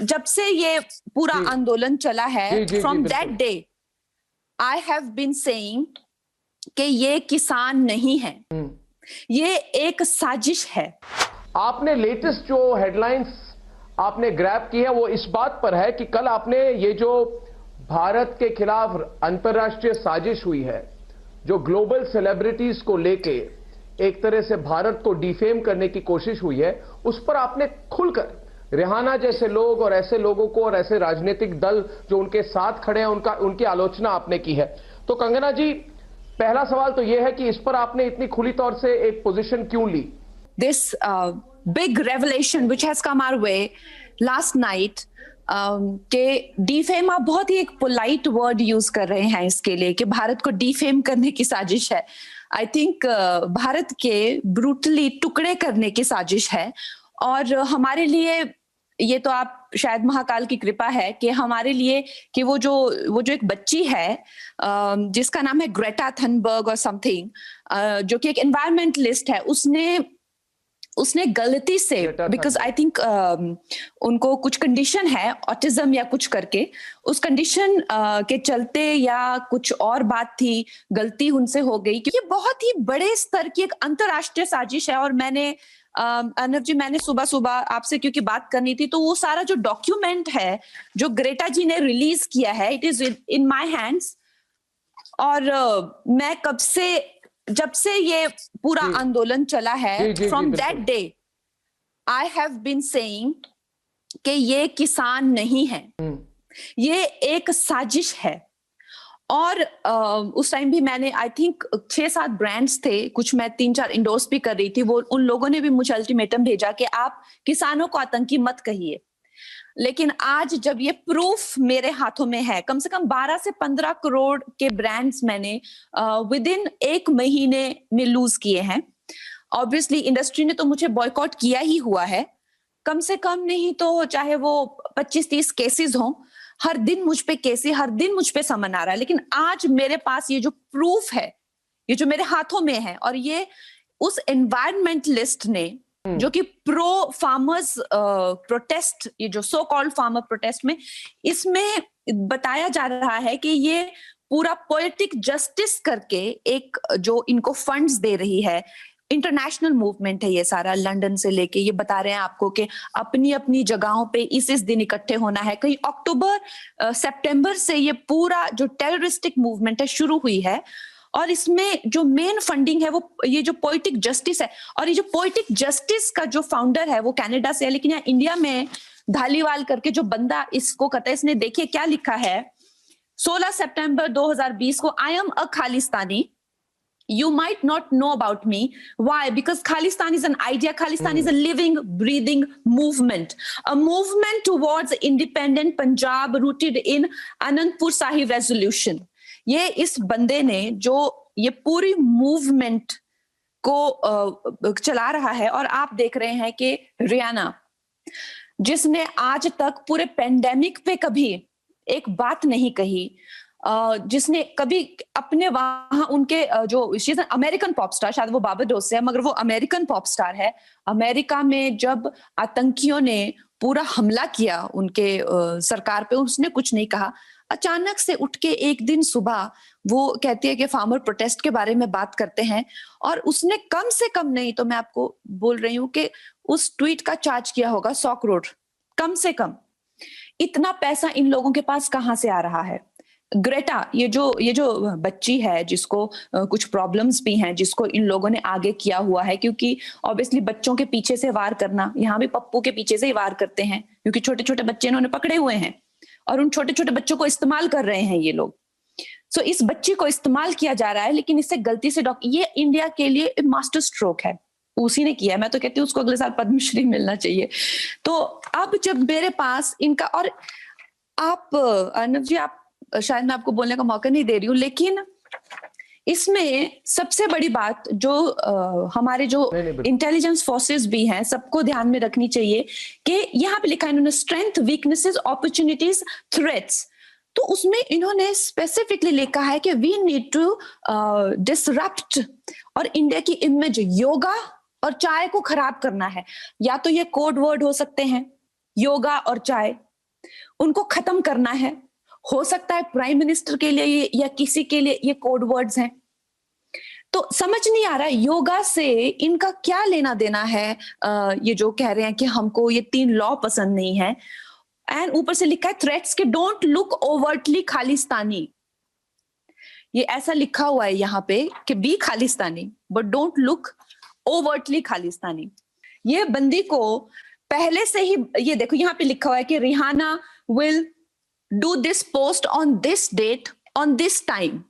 जब से ये पूरा जी आंदोलन चला है, जी जी जी फ्रॉम दैट बिल्कुल। Day I have been saying कि ये किसान नहीं है, ये एक साजिश है। आपने लेटेस्ट जो हेडलाइंस आपने ग्रैब की है वो इस बात पर है कि कल आपने ये जो भारत के खिलाफ अंतर्राष्ट्रीय साजिश हुई है, जो ग्लोबल सेलिब्रिटीज को लेके एक तरह से भारत को डिफेम करने की कोशिश हुई है, उस पर आपने खुलकर रिहाना जैसे लोग और ऐसे लोगों को और ऐसे राजनीतिक दल जो उनके साथ खड़े हैं उनकी आलोचना आपने की है। तो कंगना जी, पहला सवाल तो यह है कि इस पर आपने इतनी खुली तौर से एक पोजीशन क्यों ली? This big revelation which has come our way last night, कि डिफेम, आप बहुत ही एक पोलाइट वर्ड यूज कर रहे हैं इसके लिए कि भारत को डिफेम करने की साजिश है। आई थिंक भारत के ब्रूटली टुकड़े करने की साजिश है। और हमारे लिए ये तो आप शायद महाकाल की कृपा है कि हमारे लिए कि वो जो एक बच्ची है जिसका नाम है ग्रेटा थनबर्ग और समथिंग, जो कि एक एनवायरमेंटलिस्ट है, उसने गलती से, बिकॉज आई थिंक उनको कुछ कंडीशन है, ऑटिज्म या कुछ करके, उस कंडीशन के चलते या कुछ और बात थी, गलती उनसे हो गई। क्योंकि ये बहुत ही बड़े स्तर की एक अंतरराष्ट्रीय साजिश है। और मैंने अर्नव जी, मैंने सुबह सुबह आपसे क्योंकि बात करनी थी, तो वो सारा जो डॉक्यूमेंट है जो ग्रेटा जी ने रिलीज किया है, it is in my hands. और मैं जब से ये पूरा आंदोलन चला है, from that day I have been saying कि ये किसान नहीं है, ये एक साजिश है। और उस टाइम भी मैंने आई थिंक 6-7 ब्रांड्स थे, कुछ मैं 3-4 इंडोर्स भी कर रही थी, वो उन लोगों ने भी मुझे अल्टीमेटम भेजा कि आप किसानों को आतंकी मत कहिए। लेकिन आज जब ये प्रूफ मेरे हाथों में है, कम से कम 12 से 15 करोड़ के ब्रांड्स मैंने विद इन 1 महीने में लूज किए हैं। ऑब्वियसली इंडस्ट्री ने तो मुझे बॉयकॉट किया ही हुआ है, कम से कम नहीं तो चाहे वो 25-30 केसेस हों, हर दिन मुझ पे केसेस, हर दिन मुझ पे समन आ रहा है। लेकिन आज मेरे पास ये जो प्रूफ है, ये जो मेरे हाथों में है, और ये उस एनवायरमेंटलिस्ट ने, जो कि प्रो फार्मर्स प्रोटेस्ट, ये जो सो कॉल्ड फार्मर प्रोटेस्ट में, इसमें बताया जा रहा है कि ये पूरा पोएटिक जस्टिस करके एक जो इनको फंड्स दे रही है, इंटरनेशनल मूवमेंट है ये सारा, लंदन से लेके, ये बता रहे हैं आपको कि अपनी अपनी जगहों पे इस दिन इकट्ठे होना है। कहीं अक्टूबर सितंबर से ये पूरा जो टेररिस्टिक मूवमेंट है शुरू हुई है। और इसमें जो मेन फंडिंग है वो ये जो पोएटिक जस्टिस है, और ये जो पोएटिक जस्टिस का जो फाउंडर है वो कनाडा से है, लेकिन यहाँ इंडिया में धालीवाल करके जो बंदा इसको करता है, इसने देखिए क्या लिखा है 16 सितंबर 2020 को, I am a Khalistani, you might not know about me. Why? Because Khalistan is an idea. Khalistan is a living, breathing movement. A movement towards independent Punjab rooted in Anandpur Sahib resolution. ये इस बंदे ने जो ये पूरी movement को चला रहा है। और आप देख रहे हैं कि रियाना, जिसने आज तक पूरे पेंडेमिक पे कभी एक बात नहीं कही, जिसने कभी अपने वहां उनके जो अमेरिकन पॉप स्टार, शायद वो बाबाडोस से है मगर वो अमेरिकन पॉप स्टार है, अमेरिका में जब आतंकियों ने पूरा हमला किया उनके सरकार पे, उसने कुछ नहीं कहा। अचानक से उठ के एक दिन सुबह वो कहती है कि फार्मर प्रोटेस्ट के बारे में बात करते हैं, और उसने कम से कम नहीं तो मैं आपको बोल रही हूँ कि उस ट्वीट का चार्ज किया होगा 100 करोड़ कम से कम। इतना पैसा इन लोगों के पास कहां से आ रहा है? ग्रेटा, ये जो बच्ची है जिसको कुछ प्रॉब्लम्स भी हैं, जिसको इन लोगों ने आगे किया हुआ है, क्योंकि ऑब्वियसली बच्चों के पीछे से वार करना, यहाँ भी पप्पू के पीछे से ही वार करते हैं, क्योंकि छोटे छोटे बच्चे इन्होंने पकड़े हुए हैं और उन छोटे छोटे बच्चों को इस्तेमाल कर रहे हैं ये लोग। सो इस बच्ची को इस्तेमाल किया जा रहा है, लेकिन इससे गलती से ये इंडिया के लिए मास्टर स्ट्रोक है, उसी ने किया। मैं तो कहती हूँ उसको अगले साल पद्मश्री मिलना चाहिए। तो अब जब मेरे पास इनका, और आप अर्नव जी, आप शायद मैं आपको बोलने का मौका नहीं दे रही हूँ, लेकिन इसमें सबसे बड़ी बात जो हमारे जो इंटेलिजेंस फोर्सेस भी हैं, सबको ध्यान में रखनी चाहिए कि यहाँ पे लिखा है इन्होंने स्ट्रेंथ, वीकनेसेस, अपॉर्चुनिटीज, थ्रेट्स। तो उसमें इन्होंने स्पेसिफिकली लिखा है कि वी नीड टू डिसरप्ट, और इंडिया की इमेज, योगा और चाय को खराब करना है। या तो ये कोड वर्ड हो सकते हैं, योगा और चाय, उनको खत्म करना है। हो सकता है प्राइम मिनिस्टर के लिए या किसी के लिए ये कोड वर्ड्स हैं। तो समझ नहीं आ रहा योगा से इनका क्या लेना देना है। ये जो कह रहे हैं कि हमको ये 3 लॉ पसंद नहीं है, एंड ऊपर से लिखा है थ्रेट्स के डोंट लुक ओवर्टली खालिस्तानी। ये ऐसा लिखा हुआ है यहाँ पे कि be Khalistani but don't look overtly Khalistani. ये बंदी को पहले से ही, ये देखो यहाँ पे लिखा हुआ है कि Rihanna will do this post on this date on this time.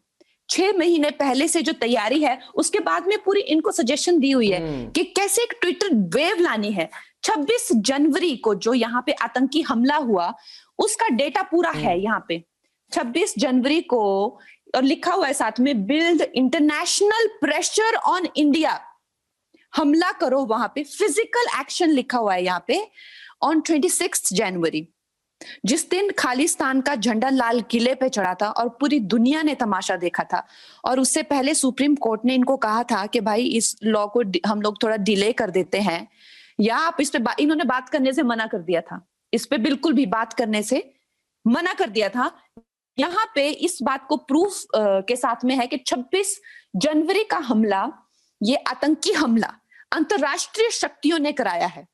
6 महीने पहले से जो तैयारी है, उसके बाद में पूरी इनको सजेशन दी हुई है कि कैसे एक ट्विटर वेव लानी है। 26 जनवरी को जो यहाँ पे आतंकी हमला हुआ उसका डेटा पूरा है यहाँ पे 26 जनवरी को, और लिखा हुआ है साथ में build international pressure on India. हमला करो वहां पे, फिजिकल एक्शन लिखा हुआ है यहाँ पे ऑन 26 जनवरी, जिस दिन खालिस्तान का झंडा लाल किले पे चढ़ा था और पूरी दुनिया ने तमाशा देखा था। और उससे पहले सुप्रीम कोर्ट ने इनको कहा था कि भाई इस लॉ को हम लोग थोड़ा डिले कर देते हैं, या आप इस पे इन्होंने बात करने से मना कर दिया था, इस पे बिल्कुल भी बात करने से मना कर दिया था। यहाँ पे इस बात को प्रूफ के साथ में है कि 26 जनवरी का हमला, ये आतंकी हमला अंतरराष्ट्रीय शक्तियों ने कराया है।